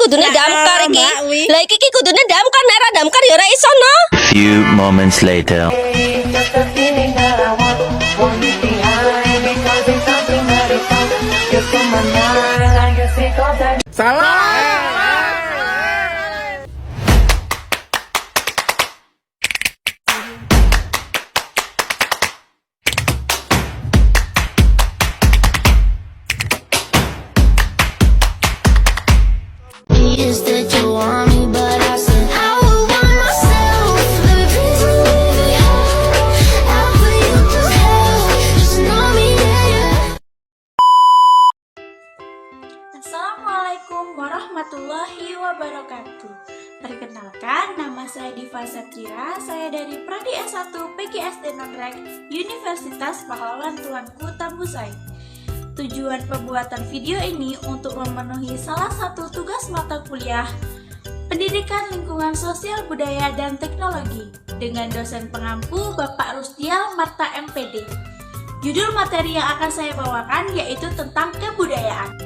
kudune damkar iki. Mbak, wi. Lah iki kudune damkar, nek ora damkar ya ora iso no. Few moments later. Just a feeling that I want it behind because it's something that is just in my mind. I guess because I Salah. Is that you want me, but I said I would want myself. Baby, please don't leave me out. I'll put you through hell. Just know me, yeah. Assalamualaikum warahmatullahi wabarakatuh. Perkenalkan, nama saya Diva Septira. Saya dari Prodi S1 PGSD Nonrek Universitas Pahlawan Tuanku Tambusai. Tujuan pembuatan video ini untuk memenuhi salah satu tugas mata kuliah Pendidikan Lingkungan Sosial Budaya dan Teknologi dengan dosen pengampu Bapak Rusdial Marta MPD. Judul materi yang akan saya bawakan yaitu tentang kebudayaan.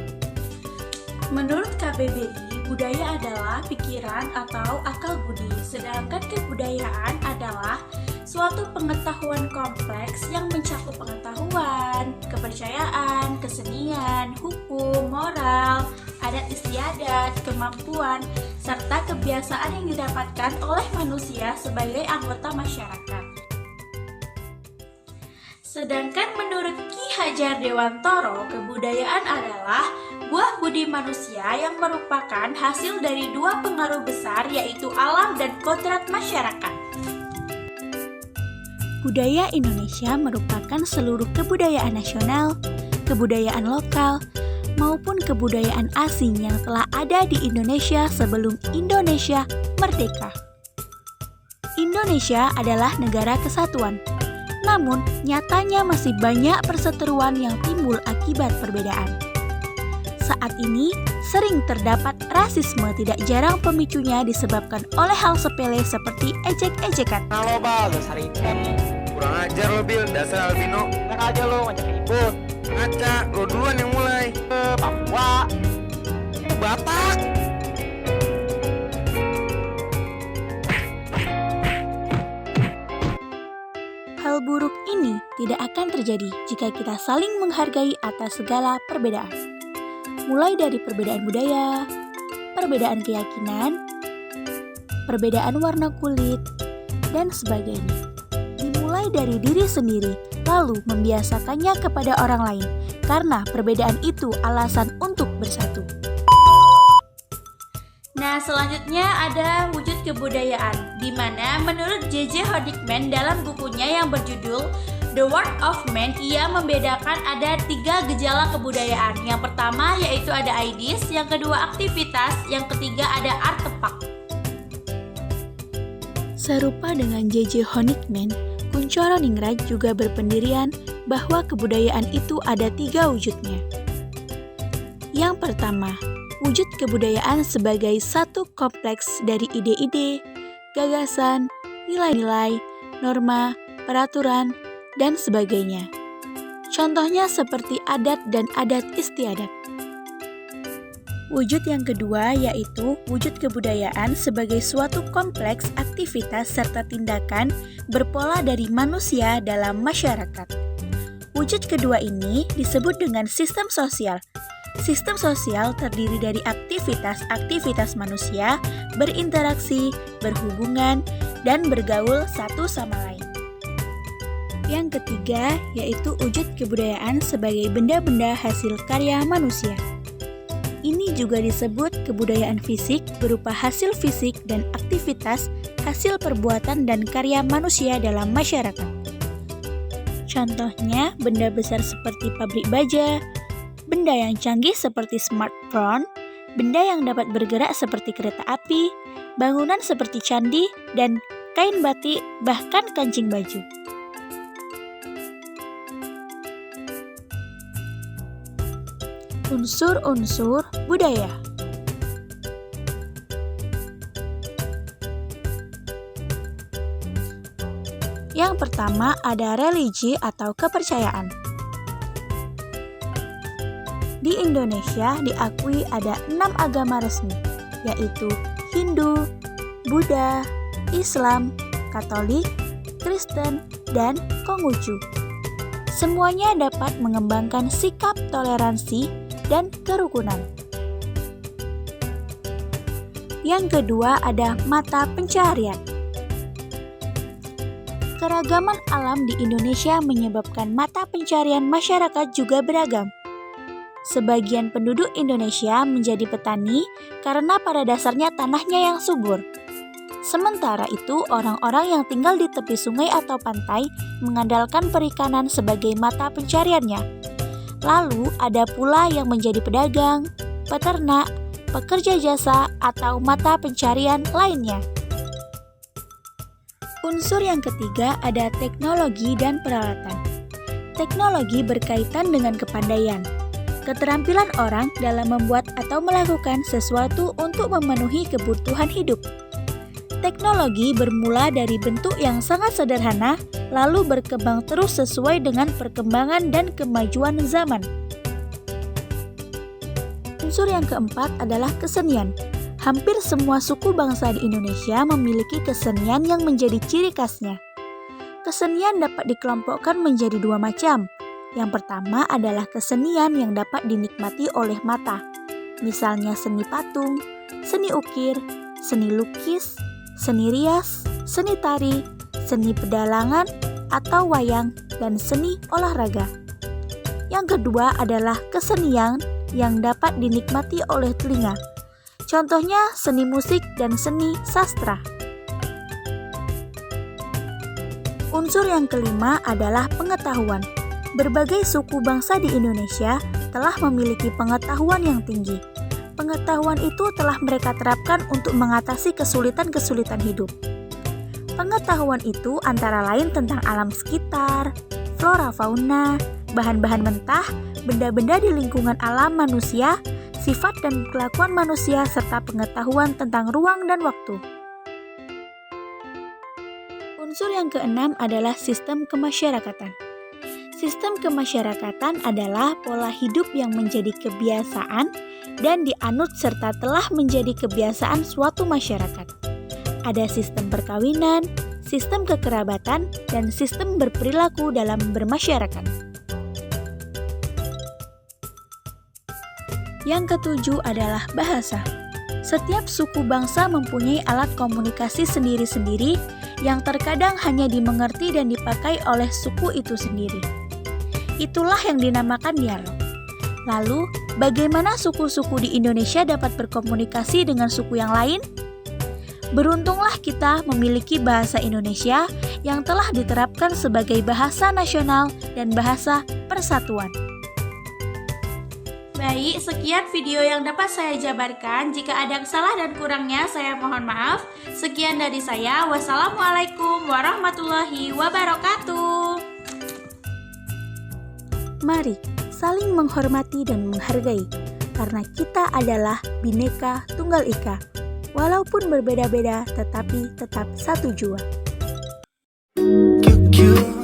Menurut KBBI, budaya adalah pikiran atau akal budi, sedangkan kebudayaan adalah suatu pengetahuan kompleks yang mencakup pengetahuan, kepercayaan, kesenian, hukum, moral, adat istiadat, kemampuan, serta kebiasaan yang didapatkan oleh manusia sebagai anggota masyarakat. Sedangkan menurut Ki Hajar Dewantoro, kebudayaan adalah buah budi manusia yang merupakan hasil dari dua pengaruh besar yaitu alam dan kodrat masyarakat. Budaya Indonesia merupakan seluruh kebudayaan nasional, kebudayaan lokal, maupun kebudayaan asing yang telah ada di Indonesia sebelum Indonesia merdeka. Indonesia adalah negara kesatuan, namun nyatanya masih banyak perseteruan yang timbul akibat perbedaan. Saat ini, sering terdapat rasisme, tidak jarang pemicunya disebabkan oleh hal sepele seperti ejek-ejekan. Halo bal, dasar hitam. Kurang ajar lo Bil, dasar albino. Enak aja lo ngajak ribut. Ngaca, lo duluan yang mulai. Papua. Batak. Hal buruk ini tidak akan terjadi jika kita saling menghargai atas segala perbedaan. Mulai dari perbedaan budaya, perbedaan keyakinan, perbedaan warna kulit, dan sebagainya. Dimulai dari diri sendiri, lalu membiasakannya kepada orang lain, karena perbedaan itu alasan untuk bersatu. Nah, selanjutnya ada wujud kebudayaan, di mana menurut J.J. Hodgman dalam bukunya yang berjudul The World of Man, ia membedakan ada 3 gejala kebudayaan. Yang pertama yaitu ada ideas, yang kedua aktivitas, yang ketiga ada artefak. Serupa dengan J.J. Honigman, Kuncoro Ningrat juga berpendirian bahwa kebudayaan itu ada 3 wujudnya. Yang pertama, wujud kebudayaan sebagai satu kompleks dari ide-ide, gagasan, nilai-nilai, norma, peraturan, dan sebagainya. Contohnya seperti adat dan adat istiadat. Wujud yang kedua yaitu wujud kebudayaan sebagai suatu kompleks aktivitas serta tindakan berpola dari manusia dalam masyarakat. Wujud kedua ini disebut dengan sistem sosial. Sistem sosial terdiri dari aktivitas-aktivitas manusia berinteraksi, berhubungan, dan bergaul satu sama lain. Yang ketiga yaitu wujud kebudayaan sebagai benda-benda hasil karya manusia. Ini juga disebut kebudayaan fisik berupa hasil fisik dan aktivitas hasil perbuatan dan karya manusia dalam masyarakat. Contohnya benda besar seperti pabrik baja, benda yang canggih seperti smartphone, benda yang dapat bergerak seperti kereta api, bangunan seperti candi, dan kain batik, bahkan kancing baju. Unsur-unsur budaya. Yang pertama ada religi atau kepercayaan. Di Indonesia diakui ada 6 agama resmi, yaitu Hindu, Buddha, Islam, Katolik, Kristen, dan Konghucu. Semuanya dapat mengembangkan sikap toleransi dan kerukunan. Yang kedua ada mata pencaharian. Keragaman alam di Indonesia menyebabkan mata pencaharian masyarakat juga beragam. Sebagian penduduk Indonesia menjadi petani karena pada dasarnya tanahnya yang subur. Sementara itu, orang-orang yang tinggal di tepi sungai atau pantai mengandalkan perikanan sebagai mata pencahariannya. Lalu, ada pula yang menjadi pedagang, peternak, pekerja jasa, atau mata pencaharian lainnya. Unsur yang ketiga ada teknologi dan peralatan. Teknologi berkaitan dengan kepandaian, keterampilan orang dalam membuat atau melakukan sesuatu untuk memenuhi kebutuhan hidup. Teknologi bermula dari bentuk yang sangat sederhana, lalu berkembang terus sesuai dengan perkembangan dan kemajuan zaman. Unsur yang keempat adalah kesenian. Hampir semua suku bangsa di Indonesia memiliki kesenian yang menjadi ciri khasnya. Kesenian dapat dikelompokkan menjadi dua macam. Yang pertama adalah kesenian yang dapat dinikmati oleh mata. Misalnya seni patung, seni ukir, seni lukis, seni rias, seni tari, seni pedalangan atau wayang, dan seni olahraga. Yang kedua adalah kesenian yang dapat dinikmati oleh telinga. Contohnya seni musik dan seni sastra. Unsur yang kelima adalah pengetahuan. Berbagai suku bangsa di Indonesia telah memiliki pengetahuan yang tinggi. Pengetahuan itu telah mereka terapkan untuk mengatasi kesulitan-kesulitan hidup. Pengetahuan itu antara lain tentang alam sekitar, flora fauna, bahan-bahan mentah, benda-benda di lingkungan alam manusia, sifat dan kelakuan manusia, serta pengetahuan tentang ruang dan waktu. Unsur yang keenam adalah sistem kemasyarakatan. Sistem kemasyarakatan adalah pola hidup yang menjadi kebiasaan dan dianut serta telah menjadi kebiasaan suatu masyarakat. Ada sistem perkawinan, sistem kekerabatan, dan sistem berperilaku dalam bermasyarakat. Yang ketujuh adalah bahasa. Setiap suku bangsa mempunyai alat komunikasi sendiri-sendiri yang terkadang hanya dimengerti dan dipakai oleh suku itu sendiri. Itulah yang dinamakan dialog. Lalu, bagaimana suku-suku di Indonesia dapat berkomunikasi dengan suku yang lain? Beruntunglah kita memiliki bahasa Indonesia yang telah diterapkan sebagai bahasa nasional dan bahasa persatuan. Baik, sekian video yang dapat saya jabarkan. Jika ada salah dan kurangnya, saya mohon maaf. Sekian dari saya. Wassalamualaikum warahmatullahi wabarakatuh. Mari saling menghormati dan menghargai, karena kita adalah Bhinneka Tunggal Ika. Walaupun berbeda-beda, tetapi tetap satu jua. QQ